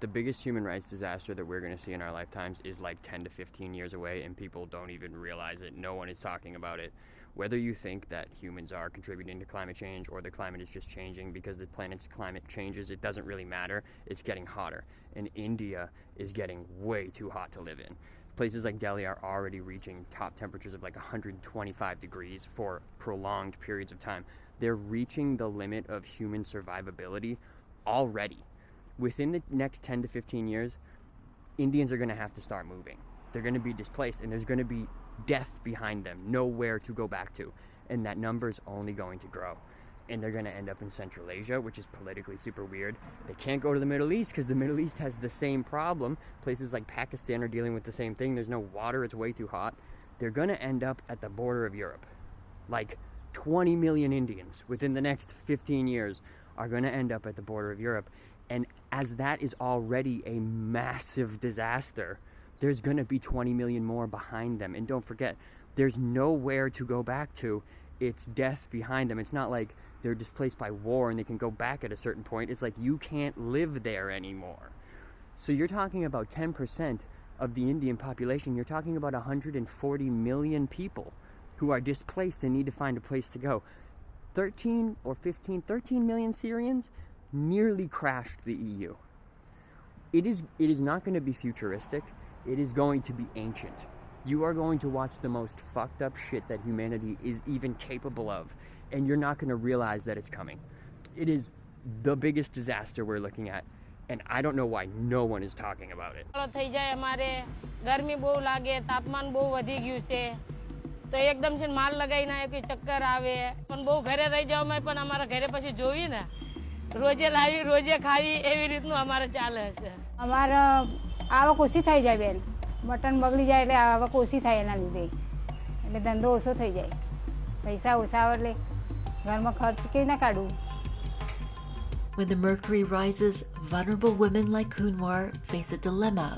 the biggest human rights disaster that we're going to see in our lifetimes is like 10 to 15 years away, and people don't even realize it. No one is talking about it. Whether you think that humans are contributing to climate change or the climate is just changing because the planet's climate changes, it doesn't really matter. It's getting hotter. And India is getting way too hot to live in. Places like Delhi are already reaching top temperatures of like 125 degrees for prolonged periods of time. They're reaching the limit of human survivability already. Within the next 10 to 15 years, Indians are going to have to start moving. They're going to be displaced, and there's going to be death behind them, nowhere to go back to. And that number is only going to grow. And they're going to end up in Central Asia, which is politically super weird. They can't go to the Middle East because the Middle East has the same problem. Places like Pakistan are dealing with the same thing. There's no water, it's way too hot. They're going to end up at the border of Europe. Like 20 million Indians within the next 15 years are going to end up at the border of Europe. And as that is already a massive disaster, there's going to be 20 million more behind them. And don't forget, there's nowhere to go back to. It's death behind them. It's not like they're displaced by war and they can go back at a certain point. It's like you can't live there anymore. So you're talking about 10% of the Indian population. You're talking about 140 million people who are displaced and need to find a place to go. 13 million Syrians nearly crashed the EU. It is not going to be futuristic. It is going to be ancient. You are going to watch the most fucked up shit that humanity is even capable of, and you're not going to realize that it's coming. It is the biggest disaster we're looking at, and I don't know why no one is talking about it. તો એકદમ છે માલ લગાઈને આયો કે ચક્કર આવે પણ બહુ ઘરે રહી જાવ મેં પણ અમારા ઘરે પછી જોવી ને રોજે લાવી રોજે ખાવી એવી રીતનું અમારે ચાલે છે અમારે આવક ઓછી થઈ જાય બેન મટન બગડી જાય એટલે આવક ઓછી થાય એના લીધે એટલે ધંધો ઓછો થઈ જાય પૈસા ઓછા આવે એટલે ઘરમાં ખર્ચ કેવી ના કાઢું. When the mercury rises, vulnerable women like Kunwar face a dilemma: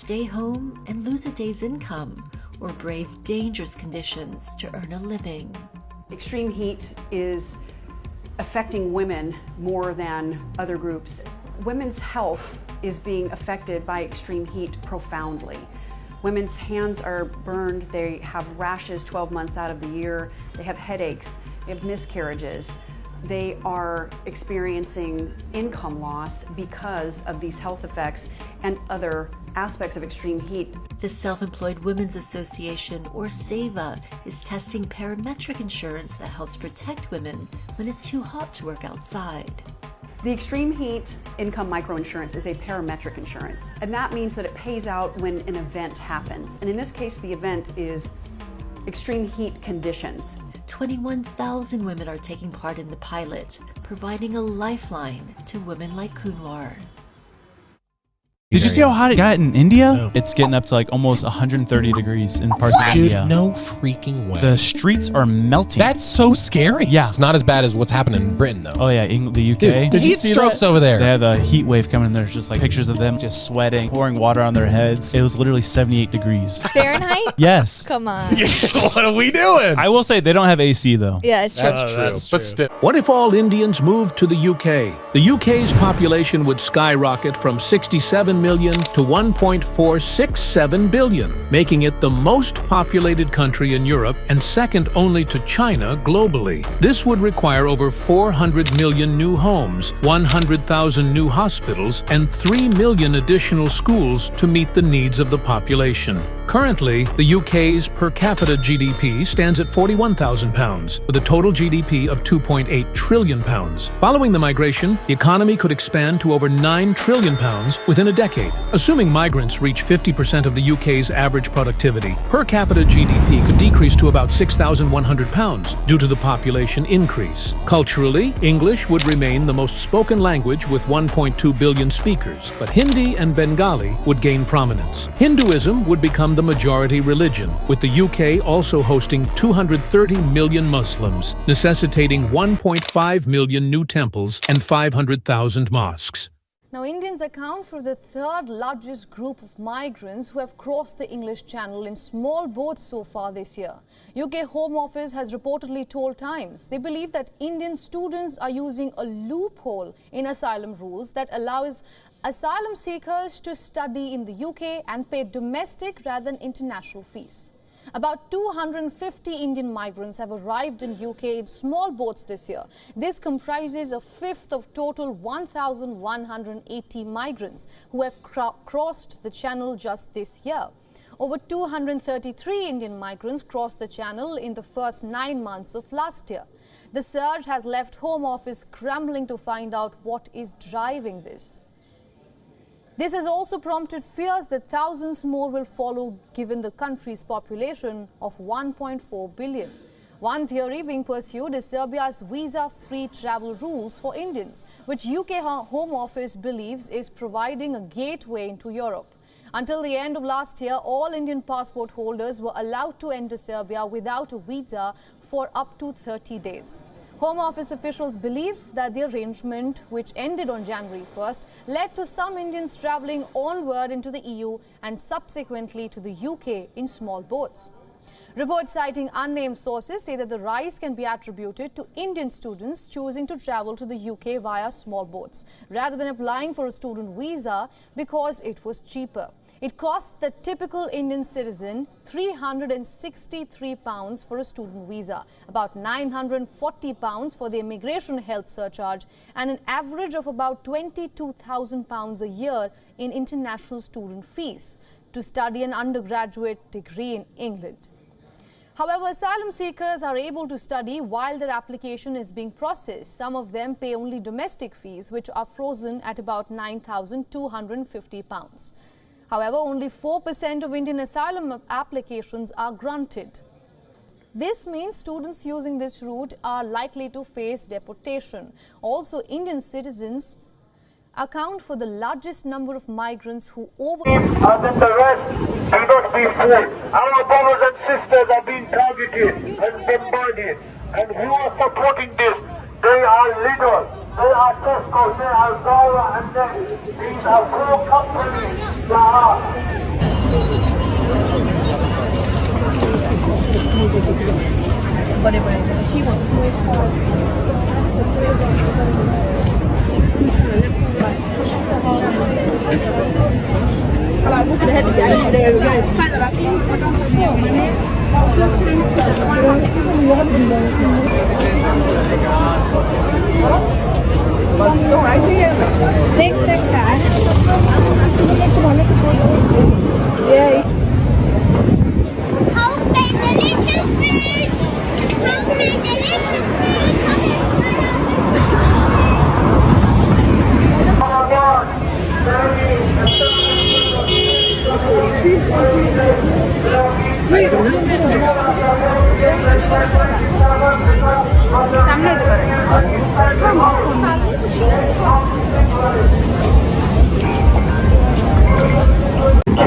stay home and lose a day's income, or brave dangerous conditions to earn a living. Extreme heat is affecting women more than other groups. Women's health is being affected by extreme heat profoundly. Women's hands are burned, they have rashes 12 months out of the year, they have headaches, they have miscarriages. They are experiencing income loss because of these health effects and other aspects of extreme heat. The Self-Employed Women's Association, or SEVA, is testing parametric insurance that helps protect women when it's too hot to work outside. The extreme heat income microinsurance is a parametric insurance, and that means that it pays out when an event happens. And in this case, the event is extreme heat conditions. 21,000 women are taking part in the pilot, providing a lifeline to women like Kunwar. Did you see how hot it got in India? No. It's getting up to like almost 130 degrees in parts of India. No freaking way. The streets are melting. That's so scary. Yeah. It's not as bad as what's happening in Britain, though. Oh yeah, the UK. Dude, Did you heat see strokes that? over there. They had a heat wave coming. There's just like pictures of them just sweating, pouring water on their heads. It was literally 78 degrees. Fahrenheit? Yes. Come on. What are we doing? I will say they don't have AC though. Yeah, it's true. That's true. But still. What if all Indians moved to the UK? The UK's population would skyrocket from 67 million to 1.467 billion, making it the most populated country in Europe and second only to China globally. This would require over 400 million new homes, 100,000 new hospitals, and 3 million additional schools to meet the needs of the population. Currently, the UK's per capita GDP stands at £41,000, with a total GDP of £2.8 trillion. Following the migration, the economy could expand to over £9 trillion within a decade. Assuming migrants reach 50% of the UK's average productivity, per capita GDP could decrease to about £6,100 due to the population increase. Culturally, English would remain the most spoken language with 1.2 billion speakers, but Hindi and Bengali would gain prominence. Hinduism would become the majority religion, with the UK also hosting 230 million Muslims, necessitating 1.5 million new temples and 500,000 mosques. Now, Indians account for the third largest group of migrants who have crossed the English Channel in small boats so far this year. UK Home Office has reportedly told Times they believe that Indian students are using a loophole in asylum rules that allows asylum seekers to study in the UK and pay domestic rather than international fees. About 250 Indian migrants have arrived in UK in small boats this year. This comprises a fifth of total 1,180 migrants who have crossed the channel just this year. Over 233 Indian migrants crossed the channel in the first 9 months of last year. The surge has left Home Office scrambling to find out what is driving this. This has also prompted fears that thousands more will follow given the country's population of 1.4 billion. One theory being pursued is Serbia's visa-free travel rules for Indians, which UK Home Office believes is providing a gateway into Europe. Until the end of last year, all Indian passport holders were allowed to enter Serbia without a visa for up to 30 days. Home Office officials believe that the arrangement, which ended on January 1st, led to some Indians travelling onward into the EU and subsequently to the UK in small boats. Reports citing unnamed sources say that the rise can be attributed to Indian students choosing to travel to the UK via small boats, rather than applying for a student visa because it was cheaper. It costs the typical Indian citizen £363 for a student visa, about £940 for the immigration health surcharge, and an average of about £22,000 a year in international student fees to study an undergraduate degree in England. However, asylum seekers are able to study while their application is being processed. Some of them pay only domestic fees, which are frozen at about £9,250. However, only 4% of Indian asylum applications are granted. This means students using this route are likely to face deportation. Also, Indian citizens account for the largest number of migrants who And then the rest do not be fooled. Our brothers and sisters are being targeted and bombarded. And who are supporting this? They are Lidl, they are Tesco, they are Zara, and then these are 4 companies that are.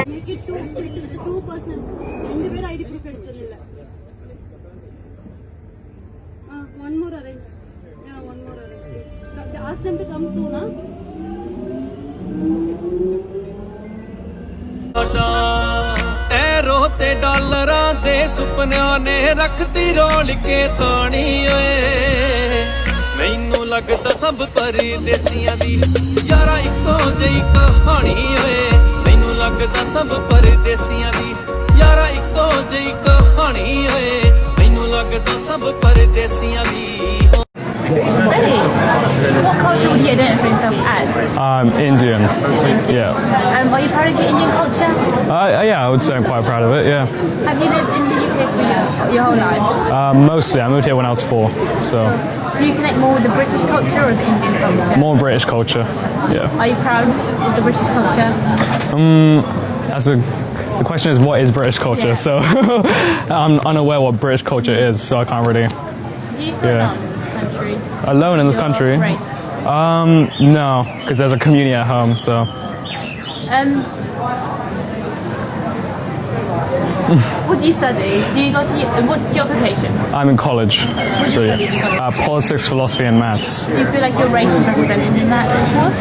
Make it two persons. ID proof one more arrange. Yeah, one more arrange, please. Ask them to come soon, huh? रोते डॉलरां दे सुपनियां ने रखती role के तानी ओए मैनू लगदा सब परदेसियां दी यारा इको जई कहानी ओए मैनू लगदा सब परदेसियां दी यारा इको जई कहानी ओए मैनू लगदा सब परदेसियां दी Really? What culture would you identify yourself as? I'm Indian. Yeah. Are you proud of your Indian culture? Yeah, I would say I'm quite proud of it, yeah. Have you lived in the UK for your whole life? Mostly. I moved here when I was 4, so... Do you connect more with the British culture or the Indian culture? More British culture, yeah. Are you proud of the British culture? The question is, what is British culture? Yeah. So I'm unaware what British culture is, so I can't really... Do you feel alone in this country? Alone in this country? Race? No, because there's a community at home, so... What do you study? What's your occupation? I'm in college, so yeah. Politics, philosophy, and maths. Do you feel like your race is represented in that course?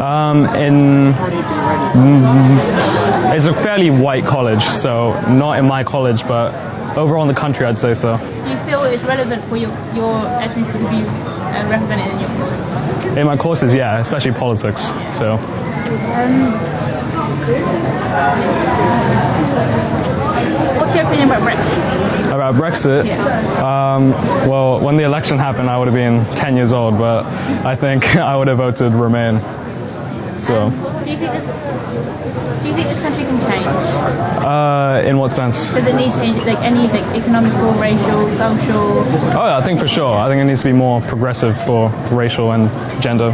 It's a fairly white college, so not in my college, but overall in the country, I'd say so. Do you feel it's relevant for your ethnicity to be represented in your course? In my courses, yeah, especially politics. So. What's your opinion about Brexit? About Brexit? Yeah. Well, when the election happened, I would have been 10 years old, but I think I would have voted Remain. So. Do you think this country can change? In what sense? Does it need change, like any economical, racial, social? Oh yeah, I think for sure. I think it needs to be more progressive for racial and gender.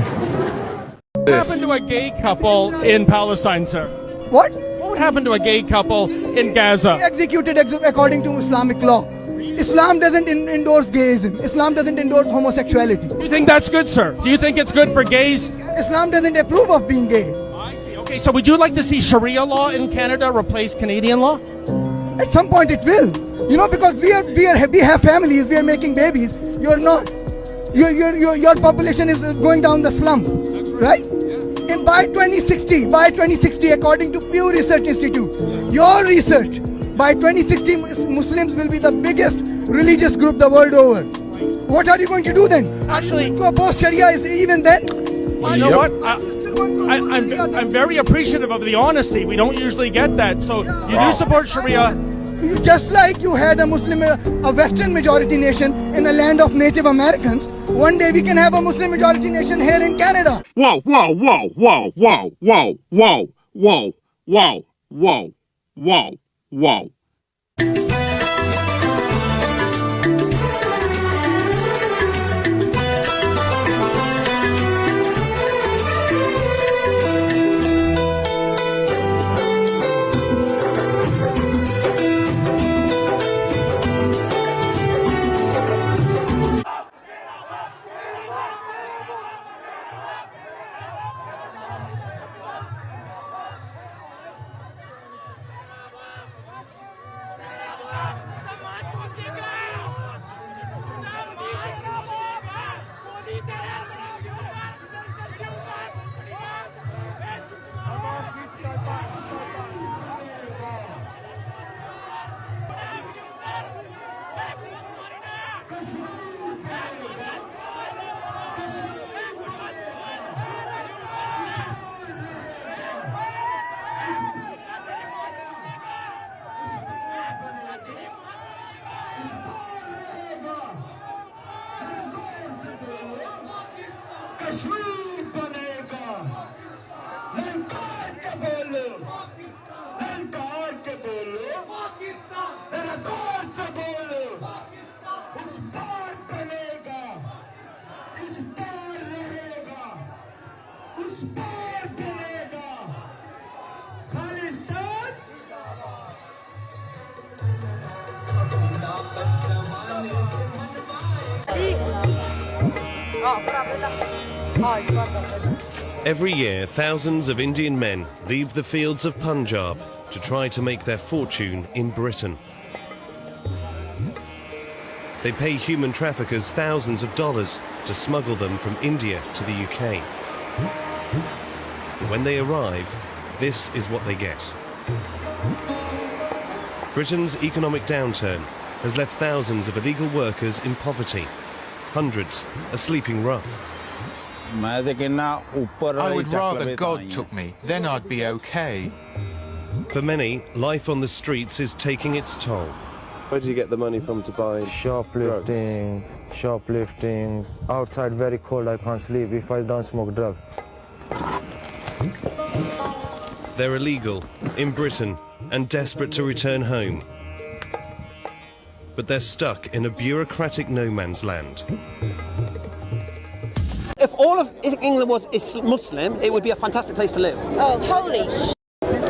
What happened to a gay couple in Palestine, sir? What? What would happen to a gay couple in Gaza? Executed according to Islamic law. Islam doesn't endorse gayism. Islam doesn't endorse homosexuality. Do you think that's good, sir? Do you think it's good for gays? Islam doesn't approve of being gay. I see. Okay, so would you like to see Sharia law in Canada replace Canadian law? At some point it will. You know, because we have families, we are making babies. You're not. Your population is going down the slump, right? And by 2060, according to Pew Research Institute, your research, by 2060, Muslims will be the biggest religious group the world over. What are you going to do then? Actually, to oppose Sharia is even then? You know what? I'm very appreciative of the honesty. We don't usually get that. So you do support Sharia. Just like you had a Muslim, a Western majority nation in a land of Native Americans, one day we can have a Muslim majority nation here in Canada. Whoa, whoa, whoa, whoa, whoa, whoa, whoa, whoa, whoa, whoa, whoa, whoa. Every year, thousands of Indian men leave the fields of Punjab to try to make their fortune in Britain. They pay human traffickers thousands of dollars to smuggle them from India to the UK. When they arrive, this is what they get. Britain's economic downturn has left thousands of illegal workers in poverty. Hundreds are sleeping rough. I would rather God took me, then I'd be okay. For many, life on the streets is taking its toll. Where do you get the money from to buy shoplifting, outside very cold, I can't sleep if I don't smoke drugs. They're illegal, in Britain, and desperate to return home. But they're stuck in a bureaucratic no man's land. If all of England was Muslim, it would be a fantastic place to live. Oh, holy sh**.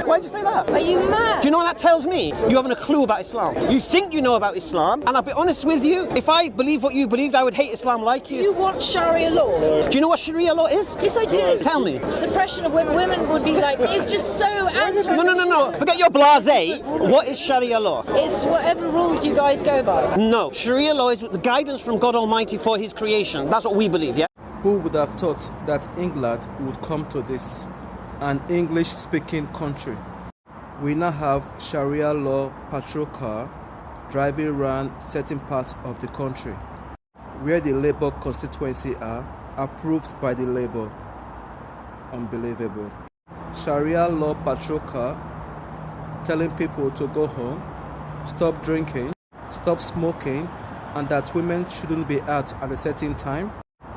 Why'd you say that? Are you mad? Do you know what that tells me? You haven't a clue about Islam. You think you know about Islam, and I'll be honest with you, if I believe what you believed, I would hate Islam like you. Do you want Sharia law? Do you know what Sharia law is? Yes, I do. Tell me. Suppression of women. Women would be like, it's just so anti... No. Forget your blasé. What is Sharia law? It's whatever rules you guys go by. No. Sharia law is the guidance from God Almighty for His creation. That's what we believe, yeah? Who would have thought that England would come to this, an English-speaking country? We now have Sharia law patrol car driving around certain parts of the country where the Labour constituency are approved by the Labour. Unbelievable. Sharia law patrol car telling people to go home, stop drinking, stop smoking, and that women shouldn't be out at a certain time.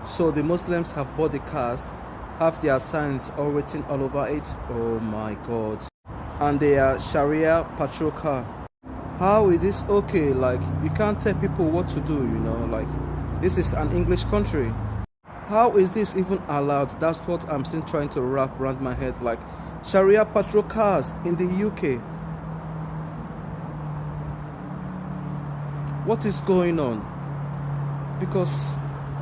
So the Muslims have bought the cars, have their signs all written all over it. Oh my God. And they are Sharia patrol car. How is this okay? Like, you can't tell people what to do, you know, like, this is an English country. How is this even allowed? That's what I'm still trying to wrap around my head. Like, Sharia patrol cars in the UK. What is going on? Because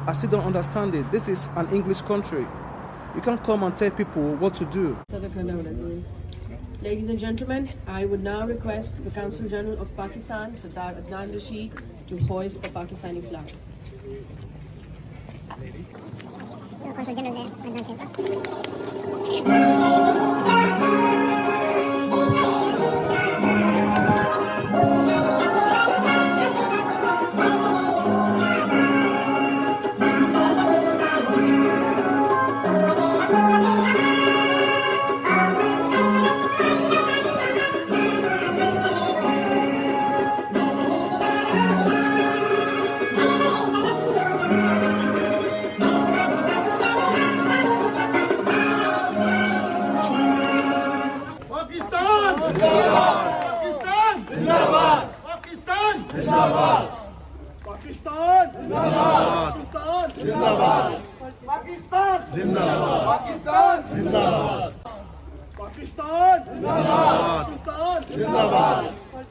I still don't understand it. This is an English country. You can't come and tell people what to do. Ladies and gentlemen, I would now request the Consul General of Pakistan, Sardar Adnan Rashid, to hoist the Pakistani flag. Consul General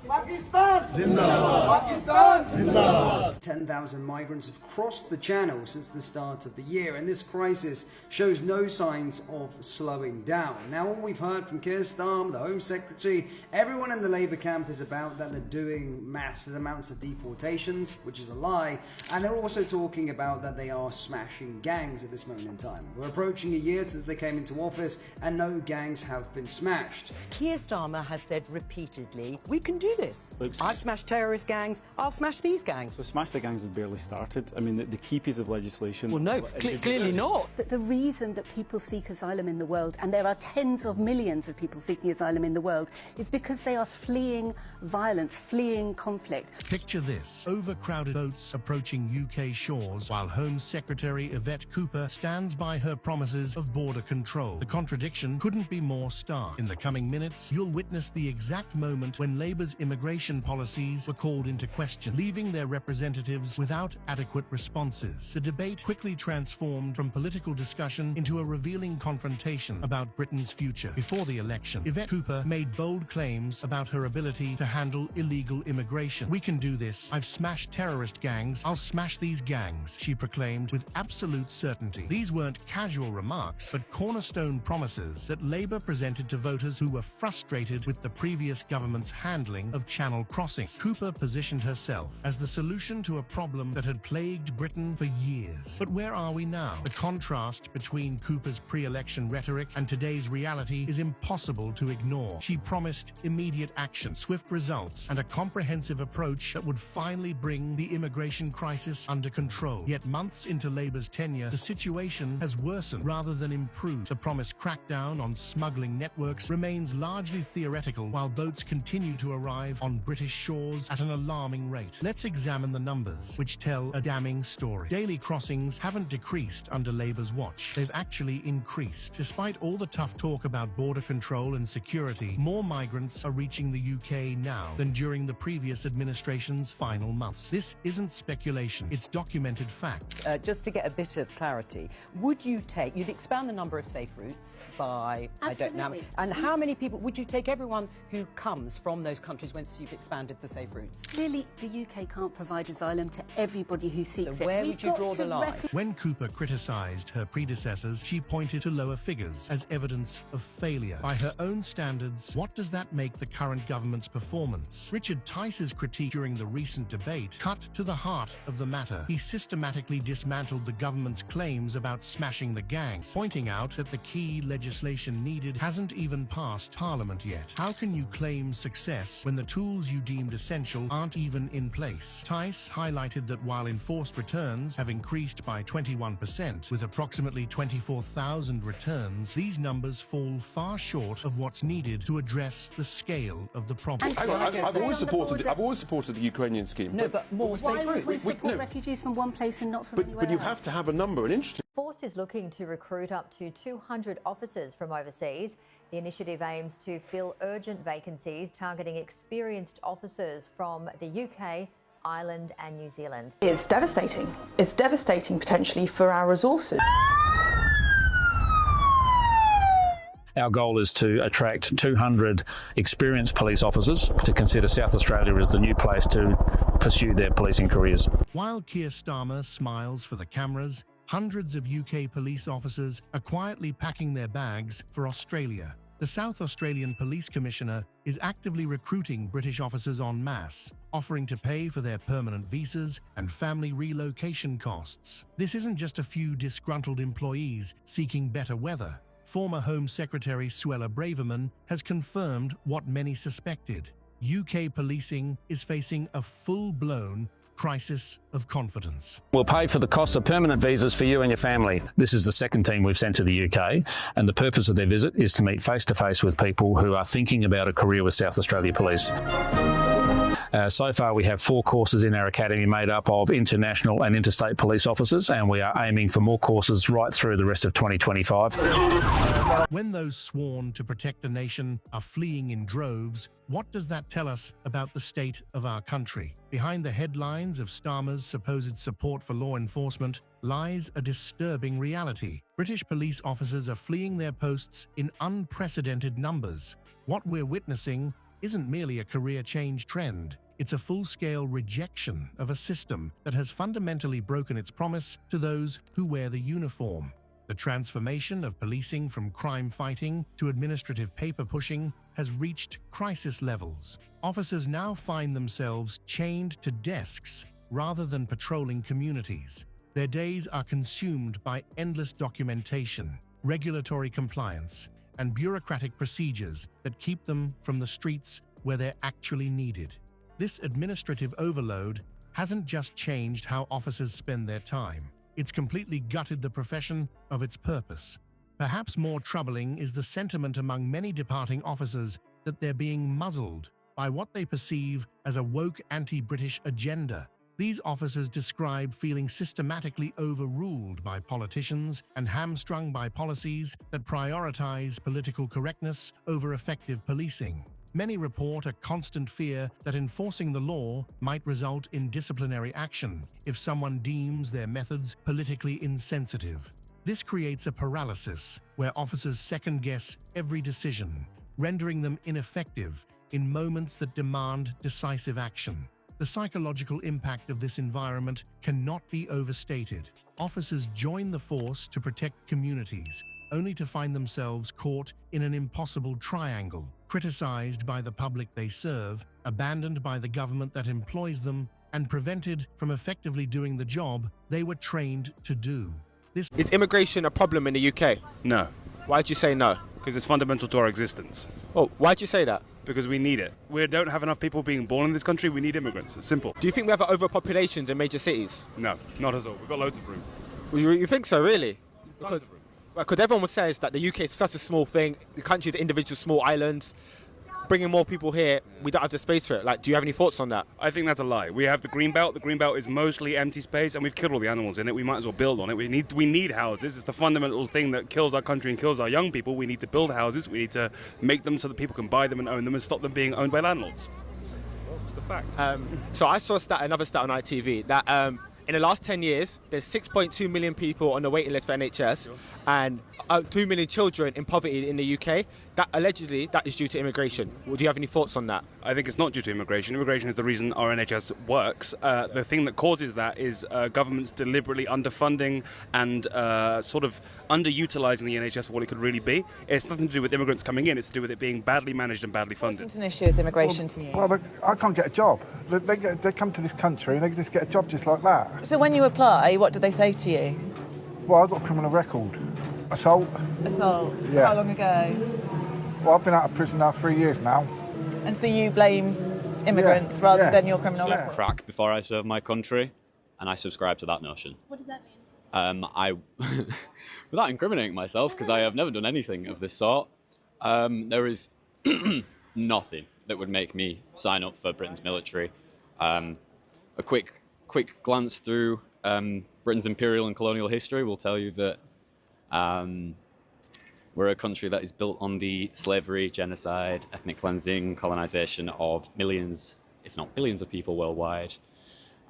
Pakistan! Zindabad! Pakistan! Zindabad! 10,000 migrants have crossed the channel since the start of the year, and this crisis shows no signs of slowing down. Now, all we've heard from Keir Starmer, the Home Secretary, everyone in the Labour camp is about that they're doing massive amounts of deportations, which is a lie, and they're also talking about that they are smashing gangs at this moment in time. We're approaching a year since they came into office, and no gangs have been smashed. Keir Starmer has said repeatedly, we can do this. I've smashed terrorist gangs, I'll smash these gangs. So smash the gangs has barely started. I mean, the key piece of legislation... Well, no, clearly not. The reason that people seek asylum in the world, and there are tens of millions of people seeking asylum in the world, is because they are fleeing violence, fleeing conflict. Picture this: overcrowded boats approaching UK shores while Home Secretary Yvette Cooper stands by her promises of border control. The contradiction couldn't be more stark. In the coming minutes, you'll witness the exact moment when Labour's immigration policies were called into question, leaving their representatives without adequate responses. The debate quickly transformed from political discussion into a revealing confrontation about Britain's future. Before the election, Yvette Cooper made bold claims about her ability to handle illegal immigration. We can do this. I've smashed terrorist gangs. I'll smash these gangs, she proclaimed with absolute certainty. These weren't casual remarks, but cornerstone promises that Labour presented to voters who were frustrated with the previous government's handling of channel crossings. Cooper positioned herself as the solution to a problem that had plagued Britain for years. But where are we now? The contrast between Cooper's pre-election rhetoric and today's reality is impossible to ignore. She promised immediate action, swift results, and a comprehensive approach that would finally bring the immigration crisis under control. Yet months into Labour's tenure, the situation has worsened rather than improved. The promised crackdown on smuggling networks remains largely theoretical, while boats continue to arrive on British shores at an alarming rate. Let's examine the numbers, which tell a damning story. Daily crossings haven't decreased under Labour's watch. They've actually increased. Despite all the tough talk about border control and security, more migrants are reaching the UK now than during the previous administration's final months. This isn't speculation, it's documented fact. Just to get a bit of clarity, you'd expand the number of safe routes by, Absolutely. I don't know, and how many people, would you take everyone who comes from those countries once you've expanded the safe routes? Clearly, the UK can't provide asylum to everybody who seeks it. So where would you draw the line? When Cooper criticised her predecessors, she pointed to lower figures as evidence of failure. By her own standards, what does that make the current government's performance? Richard Tice's critique during the recent debate cut to the heart of the matter. He systematically dismantled the government's claims about smashing the gangs, pointing out that the key legislation needed hasn't even passed Parliament yet. How can you claim success when the tools you deemed essential aren't even in place. Tice highlighted that while enforced returns have increased by 21%, with approximately 24,000 returns, these numbers fall far short of what's needed to address the scale of the problem. Hang on, I've always supported the Ukrainian scheme. No, but more safe routes. We support refugees from one place and not from anywhere But you else. have to have a number, and interesting. Force is looking to recruit up to 200 officers from overseas. The initiative aims to fill urgent vacancies targeting experienced officers from the UK, Ireland and New Zealand. It's devastating. It's devastating potentially for our resources. Our goal is to attract 200 experienced police officers to consider South Australia as the new place to pursue their policing careers. While Keir Starmer smiles for the cameras, hundreds of UK police officers are quietly packing their bags for Australia. The South Australian Police Commissioner is actively recruiting British officers en masse, offering to pay for their permanent visas and family relocation costs. This isn't just a few disgruntled employees seeking better weather. Former Home Secretary Suella Braverman has confirmed what many suspected. UK policing is facing a full-blown crisis of confidence. We'll pay for the cost of permanent visas for you and your family. This is the second team we've sent to the UK, and the purpose of their visit is to meet face-to-face with people who are thinking about a career with South Australia Police. So far we have 4 courses in our academy made up of international and interstate police officers, and we are aiming for more courses right through the rest of 2025. When those sworn to protect a nation are fleeing in droves, what does that tell us about the state of our country? Behind the headlines of Starmer's supposed support for law enforcement lies a disturbing reality. British police officers are fleeing their posts in unprecedented numbers. What we're witnessing isn't merely a career change trend. It's a full-scale rejection of a system that has fundamentally broken its promise to those who wear the uniform. The transformation of policing from crime fighting to administrative paper pushing has reached crisis levels. Officers now find themselves chained to desks rather than patrolling communities. Their days are consumed by endless documentation, regulatory compliance, and bureaucratic procedures that keep them from the streets where they're actually needed. This administrative overload hasn't just changed how officers spend their time. It's completely gutted the profession of its purpose. Perhaps more troubling is the sentiment among many departing officers that they're being muzzled by what they perceive as a woke anti-British agenda. These officers describe feeling systematically overruled by politicians and hamstrung by policies that prioritize political correctness over effective policing. Many report a constant fear that enforcing the law might result in disciplinary action if someone deems their methods politically insensitive. This creates a paralysis where officers second-guess every decision, rendering them ineffective in moments that demand decisive action. The psychological impact of this environment cannot be overstated. Officers join the force to protect communities, only to find themselves caught in an impossible triangle, criticized by the public they serve, abandoned by the government that employs them, and prevented from effectively doing the job they were trained to do. Is immigration a problem in the UK? No. Why'd you say no? Because it's fundamental to our existence. Oh, why'd you say that? Because we need it. We don't have enough people being born in this country. We need immigrants. It's simple. Do you think we have overpopulations in major cities? No, not at all. We've got loads of room. Well, you think so, really? Because everyone says that the UK is such a small thing, the country is individual small islands. Bringing more people here, we don't have the space for it. Like, do you have any thoughts on that? I think that's a lie. We have the green belt. The green belt is mostly empty space, and we've killed all the animals in it. We might as well build on it. We need houses. It's the fundamental thing that kills our country and kills our young people. We need to build houses. We need to make them so that people can buy them and own them and stop them being owned by landlords. Well, it's the fact. So I saw another stat on ITV that in the last 10 years, there's 6.2 million people on the waiting list for NHS, and 2 million children in poverty in the UK. That allegedly that is due to immigration. Do you have any thoughts on that? I think it's not due to immigration. Immigration is the reason our NHS works. The thing that causes that is governments deliberately underfunding and sort of underutilising the NHS for what it could really be. It's nothing to do with immigrants coming in. It's to do with it being badly managed and badly funded. What's an issue is immigration to you? Well, I can't get a job. They come to this country and they just get a job just like that. So when you apply, what do they say to you? Well, I've got a criminal record. Assault. Assault? Yeah. How long ago? Well, I've been out of prison now 3 years now. And so you blame immigrants rather than your criminal record. Crack before I serve my country, and I subscribe to that notion. What does that mean? Without incriminating myself, because I have never done anything of this sort, there is nothing that would make me sign up for Britain's military. A quick glance through Britain's imperial and colonial history will tell you that we're a country that is built on the slavery, genocide, ethnic cleansing, colonisation of millions, if not billions of people worldwide.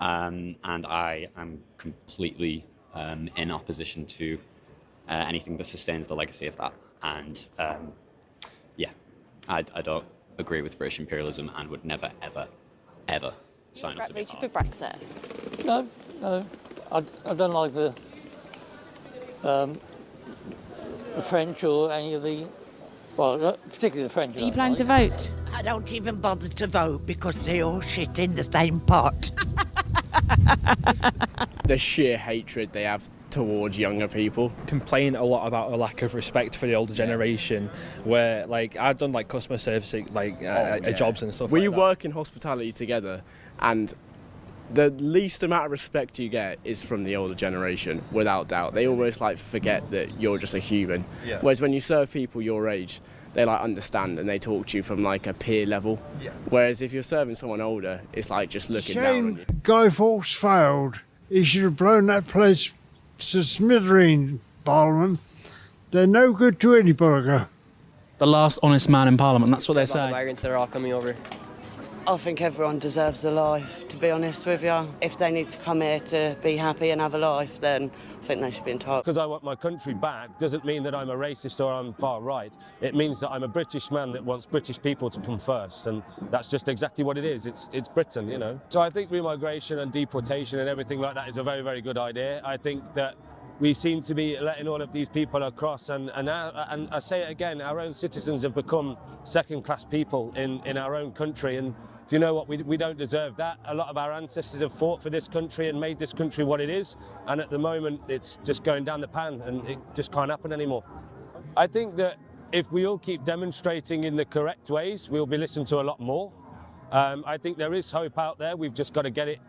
And I am completely in opposition to anything that sustains the legacy of that. And yeah, I don't agree with British imperialism and would never, ever, ever sign up to be part of Brexit? No, I don't like the French or any of the, well, particularly the French. Are you planning to vote? I don't even bother to vote because they all shit in the same pot. The sheer hatred they have towards younger people. Complain a lot about a lack of respect for the older generation, where like I've done like customer service jobs and stuff. We work in hospitality together, and the least amount of respect you get is from the older generation, without doubt. They almost like forget that you're just a human. Yeah. Whereas when you serve people your age, they like understand and they talk to you from like a peer level. Yeah. Whereas if you're serving someone older, it's like just looking down on you. Guy Fawkes failed. He should have blown that place to smithereens, Parliament. They're no good to any burger. The last honest man in Parliament, that's what they say. The migrants that are all coming over. I think everyone deserves a life, to be honest with you. If they need to come here to be happy and have a life, then I think they should be entitled. Because I want my country back doesn't mean that I'm a racist or I'm far right. It means that I'm a British man that wants British people to come first, and that's just exactly what it is. It's Britain, you know. So I think remigration and deportation and everything like that is a very, very good idea. I think that we seem to be letting all of these people across, and I say it again, our own citizens have become second-class people in our own country, and do you know what? We don't deserve that. A lot of our ancestors have fought for this country and made this country what it is, and at the moment it's just going down the pan and it just can't happen anymore. I think that if we all keep demonstrating in the correct ways, we'll be listened to a lot more. I think there is hope out there. We've just got to get it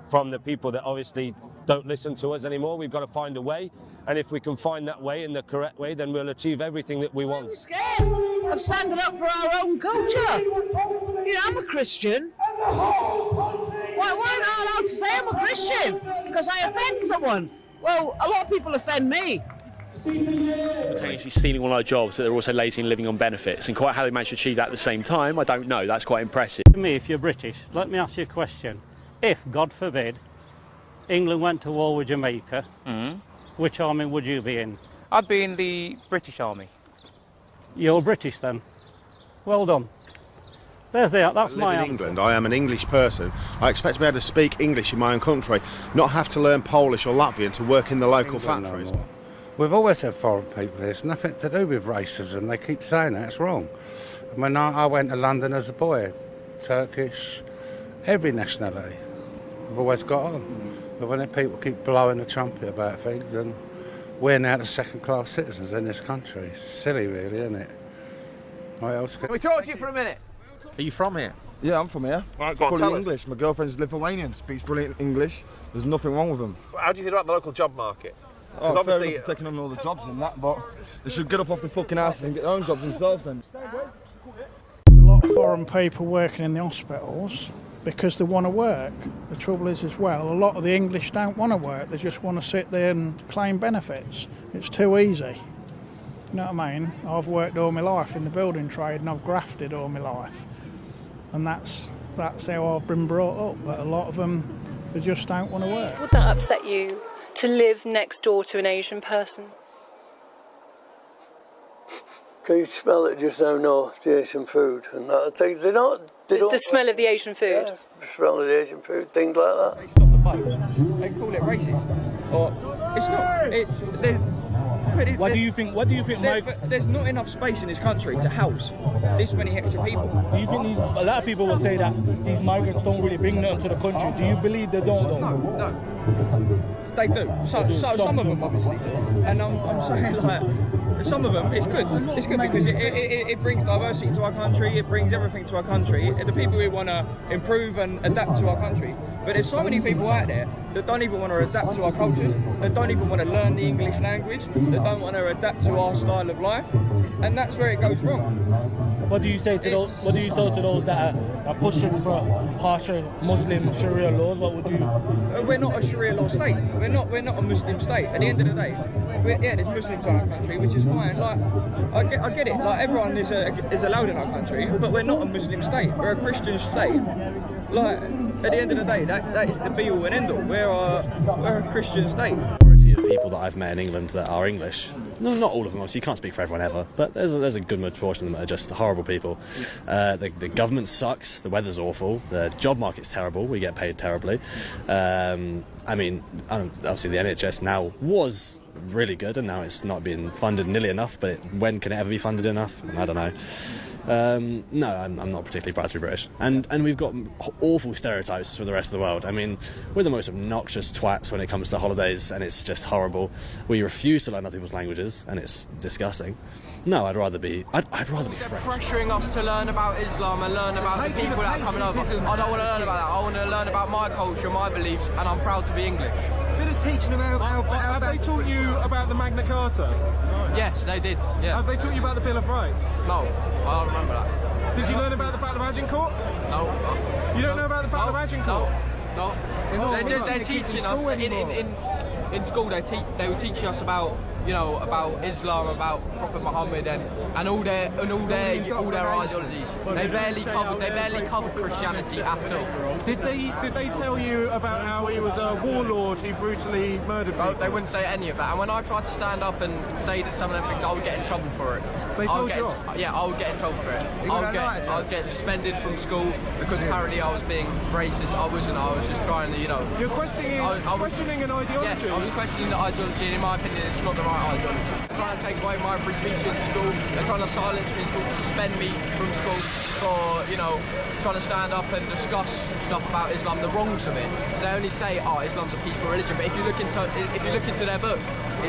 from the people that obviously don't listen to us anymore. We've got to find a way, and if we can find that way in the correct way, then we'll achieve everything that we want. I'm scared of standing up for our own culture. You know, I'm a Christian. Why am I allowed to say I'm a Christian? Because I offend someone. Well, a lot of people offend me. Simultaneously stealing all our jobs, but they're also lazy and living on benefits. And quite how they managed to achieve that at the same time, I don't know. That's quite impressive. To me, if you're British, let me ask you a question. If, God forbid, England went to war with Jamaica, which army would you be in? I'd be in the British Army. You're British then? Well done. There's the, that's my answer. I live in England. I am an English person. I expect to be able to speak English in my own country, not have to learn Polish or Latvian to work in the local factories. No, we've always had foreign people here. It's nothing to do with racism. They keep saying that. It's wrong. When I went to London as a boy, Turkish, every nationality, I've always got on. But when people keep blowing the trumpet about things, and we're now the second-class citizens in this country. It's silly, really, isn't it? What else Can we talk to you for a minute? Are you from here? Yeah, I'm from here. Right, go on, tell us. English. My girlfriend's Lithuanian, speaks brilliant English. There's nothing wrong with them. How do you think about the local job market? Oh, obviously fair taking on all the jobs and that, but they should get up off the fucking asses and get their own jobs themselves then. There's a lot of foreign people working in the hospitals because they want to work. The trouble is as well, a lot of the English don't want to work. They just want to sit there and claim benefits. It's too easy. You know what I mean? I've worked all my life in the building trade and I've grafted all my life. And that's how I've been brought up. But a lot of them, they just don't want to work. Would that upset you to live next door to an Asian person? Can you smell it just now? No, the Asian food and that. They don't. The smell of the Asian food? Yeah, the smell of the Asian food, things like that. They stop the boats. They call it racist. Or it's not. It's. What do you think? There's not enough space in this country to house this many extra people. Do you think a lot of people will say that these migrants don't really bring nothing to the country? Do you believe they don't? Though? No. They do. So some of them obviously do. And I'm saying like Some of them, it's good. It's good because it brings diversity to our country. It brings everything to our country. The people who want to improve and adapt to our country. But there's so many people out there that don't even want to adapt to our cultures. That don't even want to learn the English language. That don't want to adapt to our style of life. And that's where it goes wrong. What do you say to those? What do you say to those that are pushing for harsher Muslim Sharia laws? What would you? We're not a Sharia law state. We're not a Muslim state. At the end of the day, there's Muslims in our country, which is fine. Like, I get it. Like, everyone is allowed in our country, but we're not a Muslim state. We're a Christian state. Like, at the end of the day, that is the be all and end all. We're a Christian state. Majority of people that I've met in England that are English, no, not all of them, obviously you can't speak for everyone ever, but there's a good proportion of them that are just horrible people. The government sucks, the weather's awful, the job market's terrible, we get paid terribly. I mean, obviously the NHS now was really good and now it's not being funded nearly enough, but when can it ever be funded enough? I don't know. No, I'm not particularly proud to be British. And we've got awful stereotypes for the rest of the world. I mean, we're the most obnoxious twats when it comes to holidays, and it's just horrible. We refuse to learn other people's languages, and it's disgusting. No, I'd rather be French. They're pressuring us to learn about Islam and learn about the people that are coming over. I don't want to learn about that. I want to learn about my culture, my beliefs, and I'm proud to be English. Instead of teaching them Have they taught you about the Magna Carta? Yes, they did. Yeah. Have they taught you about the Bill of Rights? No, I don't remember that. Did you learn about the Battle of Agincourt? No. You don't know about the Battle of Agincourt? No. They're teaching us in school. They were teaching us about about Islam, about Prophet Muhammad, and all their ideologies. They barely covered Christianity at all. Did they tell you about how he was a warlord who brutally murdered people? No, they wouldn't say any of that. And when I tried to stand up and say that some of them things, I would get in trouble for it. They told you off? Yeah, I would get in trouble for it. I would get suspended from school because apparently I was being racist. I wasn't. I was just trying to, You're questioning an ideology. Yes, I was questioning the ideology, and in my opinion, it's not the right ideology. They're trying to take away my free speech in school. They're trying to silence me in school, to suspend me from school for, trying to stand up and discuss stuff about Islam, the wrongs of it. Because they only say, Islam's a peaceful religion. But if you look into their book,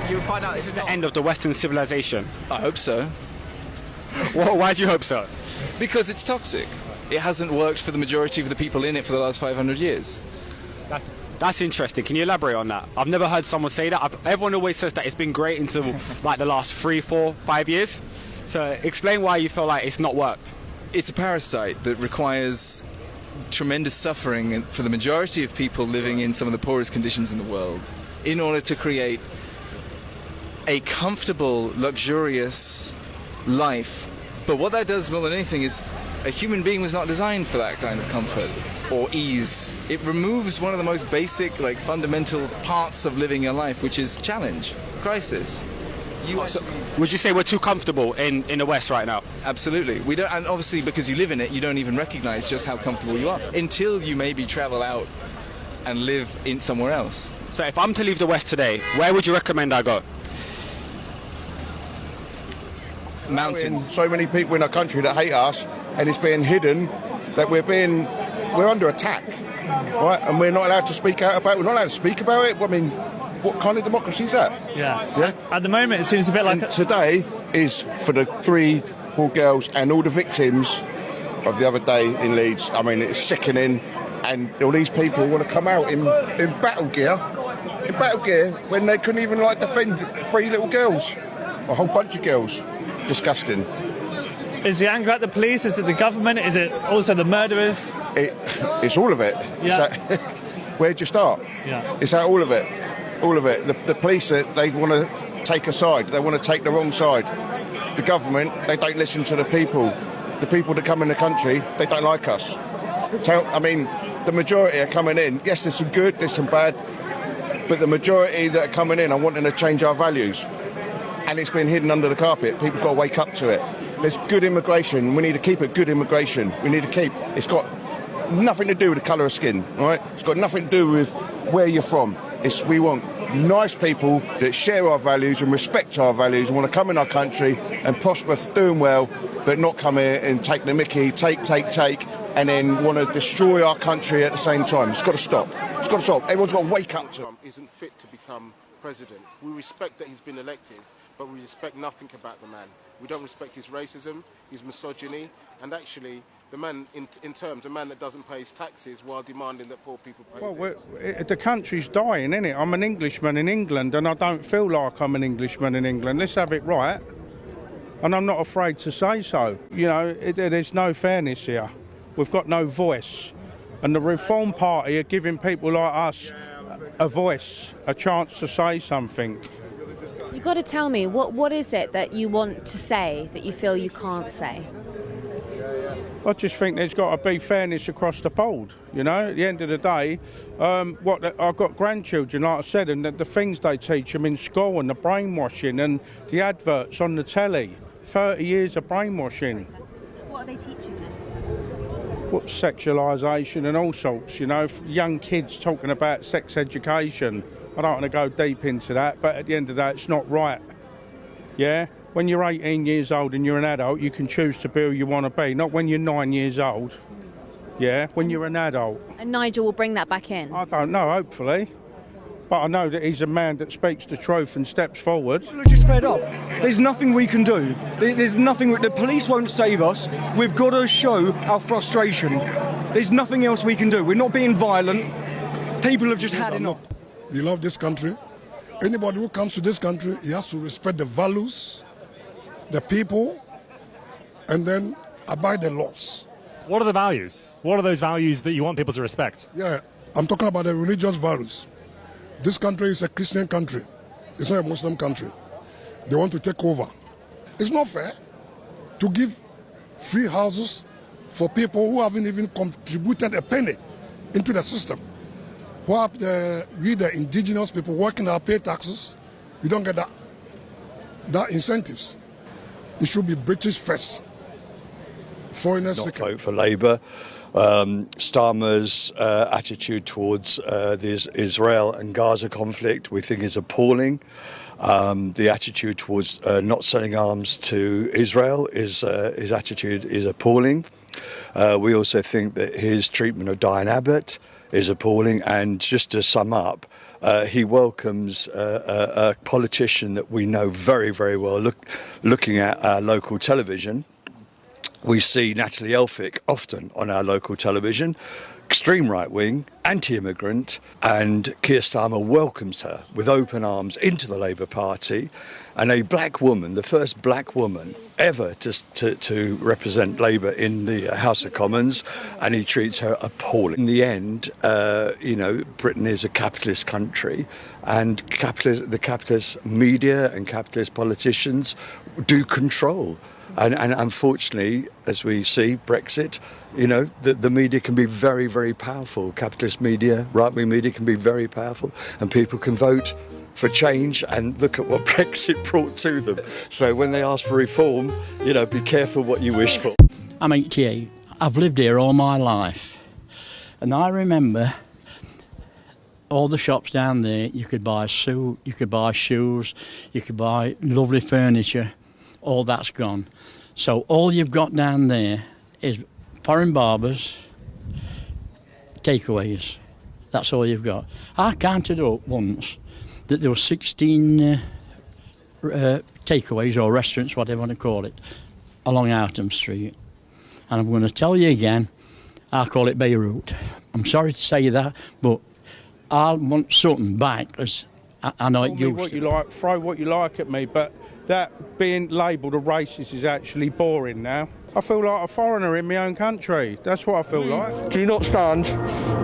you will find out this is the end of the Western civilization. I hope so. Well, why do you hope so? Because it's toxic. It hasn't worked for the majority of the people in it for the last 500 years. That's interesting. Can you elaborate on that? I've never heard someone say that. Everyone always says that it's been great until like the last 3, 4, 5 years. So explain why you feel like it's not worked. It's a parasite that requires tremendous suffering for the majority of people living in some of the poorest conditions in the world in order to create a comfortable, luxurious life. But what that does more than anything is a human being was not designed for that kind of comfort or ease. It removes one of the most basic, fundamental parts of living your life, which is challenge, crisis. Would you say we're too comfortable in the West right now? Absolutely. We don't, and obviously because you live in it, you don't even recognize just how comfortable you are until you maybe travel out and live in somewhere else. So if I'm to leave the West today, where would you recommend I go? Mountains. So many people in our country that hate us, and it's being hidden that we're under attack, right? And we're not allowed to speak out about it. We're not allowed to speak about it. I mean, what kind of democracy is that? Yeah. At the moment, it seems a bit like... And today is for the 3 poor girls and all the victims of the other day in Leeds. I mean, it's sickening. And all these people want to come out in battle gear, when they couldn't even defend 3 little girls, a whole bunch of girls. Disgusting. Is the anger at the police? Is it the government? Is it also the murderers? It's all of it. Yeah. Where'd you start? Yeah. It's all of it. All of it. The police, they want to take a side. They want to take the wrong side. The government, they don't listen to the people. The people that come in the country, they don't like us. The majority are coming in. Yes, there's some good, there's some bad, but the majority that are coming in are wanting to change our values. And it's been hidden under the carpet. People got to wake up to it. There's good immigration. We need to keep it good immigration. It's got nothing to do with the colour of skin, all right? It's got nothing to do with where you're from. We want nice people that share our values and respect our values and want to come in our country and prosper, doing well, but not come here and take the mickey, take, and then want to destroy our country at the same time. It's got to stop. It's got to stop. Everyone's got to wake up to it. Isn't fit to become president. We respect that he's been elected, but we respect nothing about the man. We don't respect his racism, his misogyny, and actually the man, in terms, a man that doesn't pay his taxes while demanding that poor people pay theirs. The country's dying, isn't it? I'm an Englishman in England, and I don't feel like I'm an Englishman in England. Let's have it right. And I'm not afraid to say so. You know, there's no fairness here. We've got no voice. And the Reform Party are giving people like us a voice, a chance to say something. You've got to tell me, what is it that you want to say that you feel you can't say? I just think there's got to be fairness across the board, you know. At the end of the day, I've got grandchildren, like I said, and the things they teach them in school and the brainwashing and the adverts on the telly, 30 years of brainwashing. What are they teaching them? Sexualisation and all sorts, you know, young kids talking about sex education. I don't want to go deep into that, but at the end of the day, it's not right, yeah? When you're 18 years old and you're an adult, you can choose to be who you want to be, not when you're 9 years old, yeah, when you're an adult. And Nigel will bring that back in? I don't know, hopefully. But I know that he's a man that speaks the truth and steps forward. We're just fed up. There's nothing we can do. There's nothing, the police won't save us. We've got to show our frustration. There's nothing else we can do. We're not being violent. People have just had enough. We love this country. Anybody who comes to this country, he has to respect the values, the people, and then abide the laws. What are the values? What are those values that you want people to respect? Yeah, I'm talking about the religious values. This country is a Christian country. It's not a Muslim country. They want to take over. It's not fair to give free houses for people who haven't even contributed a penny into the system. While we, the indigenous people working our pay taxes, we don't get that incentives. It should be British first. Foreigners not second. Vote for Labour. Starmer's attitude towards the Israel and Gaza conflict we think is appalling. The attitude towards not selling arms to Israel his attitude is appalling. We also think that his treatment of Diane Abbott is appalling, and just to sum up, he welcomes a politician that we know very, very well. Looking at our local television, we see Natalie Elphicke often on our local television, extreme right-wing, anti-immigrant, and Keir Starmer welcomes her with open arms into the Labour Party, and a black woman, the first black woman ever to represent Labour in the House of Commons, and he treats her appalling. In the end, you know, Britain is a capitalist country, and the capitalist media and capitalist politicians do control. And unfortunately, as we see, Brexit, you know, the media can be very, very powerful. Capitalist media, right-wing media can be very powerful, and people can vote for change, and look at what Brexit brought to them. So when they ask for reform, you know, be careful what you wish for. I'm 88. I've lived here all my life, and I remember all the shops down there. You could buy a suit, you could buy shoes, you could buy lovely furniture. All that's gone. So all you've got down there is foreign barbers, takeaways. That's all you've got. I counted up once that there were 16 takeaways or restaurants, whatever you want to call it, along Outham Street. And I'm going to tell you again, I call it Beirut. I'm sorry to say that, but I want something back, as I know it used what to. you like, throw what you like at me, but that being labelled a racist is actually boring now. I feel like a foreigner in my own country. That's what I feel like. Do not stand,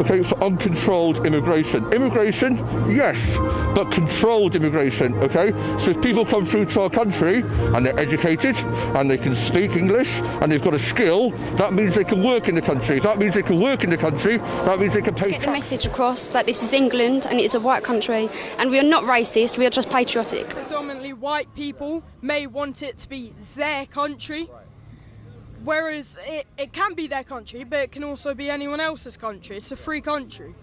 okay, for uncontrolled immigration. Immigration, yes, but controlled immigration, okay? So if people come through to our country and they're educated and they can speak English and they've got a skill, that means they can work in the country. If that means they can work in the country, that means they can pay tax. To get the message across that this is England and it's a white country, and we are not racist, we are just patriotic. Predominantly white people may want it to be their country. Whereas it can be their country, but it can also be anyone else's country. It's a free country.